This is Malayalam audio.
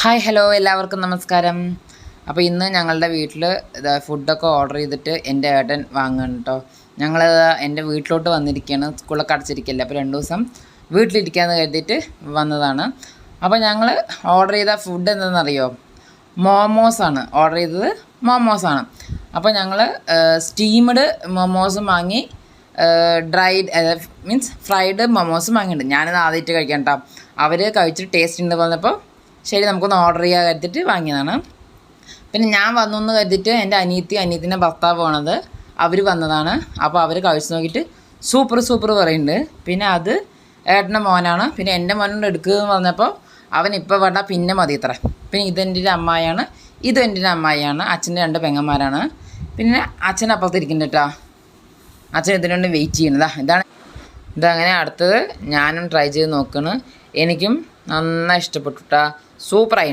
ഹായ് ഹലോ എല്ലാവർക്കും നമസ്കാരം. അപ്പോൾ ഇന്ന് ഞങ്ങളുടെ വീട്ടിൽ ഫുഡൊക്കെ ഓർഡർ ചെയ്തിട്ട് എൻ്റെ ഏട്ടൻ വാങ്ങുകയാണ് കേട്ടോ. ഞങ്ങൾ എൻ്റെ വീട്ടിലോട്ട് വന്നിരിക്കുകയാണ്, സ്കൂളൊക്കെ അടച്ചിരിക്കുകയല്ലേ, അപ്പോൾ 2 ദിവസം വീട്ടിലിരിക്കാമെന്ന് കരുതിയിട്ട് വന്നതാണ്. അപ്പോൾ ഞങ്ങൾ ഓർഡർ ചെയ്ത ഫുഡ് എന്താണെന്നറിയോ? മോമോസാണ് ഓർഡർ ചെയ്തത്. മോമോസാണ്. അപ്പോൾ ഞങ്ങൾ സ്റ്റീംഡ് മോമോസും വാങ്ങി, ഡ്രൈഡ് മീൻസ് ഫ്രൈഡ് മോമോസും വാങ്ങിയിട്ടുണ്ട്. ഞാനിത് ആദ്യമായിട്ട് കഴിക്കാം കേട്ടോ. അവർ കഴിച്ചിട്ട് ടേസ്റ്റ് ഉണ്ട് വന്നപ്പോൾ ശരി നമുക്കൊന്ന് ഓർഡർ ചെയ്യാൻ കരുതിയിട്ട് വാങ്ങിയതാണ്. പിന്നെ ഞാൻ വന്നു എന്ന് കരുതിയിട്ട് എൻ്റെ അനിയത്തിൻ്റെ ഭർത്താവ് പോണത് അവർ വന്നതാണ്. അപ്പോൾ അവർ കഴിച്ച് നോക്കിയിട്ട് സൂപ്പർ പറയുന്നുണ്ട്. പിന്നെ അത് ഏട്ടൻ്റെ മോനാണ്. പിന്നെ എൻ്റെ മോനോട് എടുക്കുക എന്ന് പറഞ്ഞപ്പോൾ അവൻ ഇപ്പോൾ വേണ്ട പിന്നെ മതി ഇത്ര. പിന്നെ ഇതെൻ്റെ ഒരു അമ്മായിയാണ്, ഇതും എൻ്റെ ഒരു അമ്മായിയാണ്. അച്ഛൻ്റെ 2 പെങ്ങന്മാരാണ്. പിന്നെ അച്ഛൻ അപ്പുറത്തിരിക്കുന്നുണ്ട് കേട്ടോ. അച്ഛൻ ഇതിനുവേണ്ടി വെയിറ്റ് ചെയ്യുന്നതാണ്. ഇതങ്ങനെ അടുത്തത് ഞാനും ട്രൈ ചെയ്ത് നോക്കണം. എനിക്കും നന്നായി ഇഷ്ടപ്പെട്ടു കേട്ടോ. സൂപ്പറായി.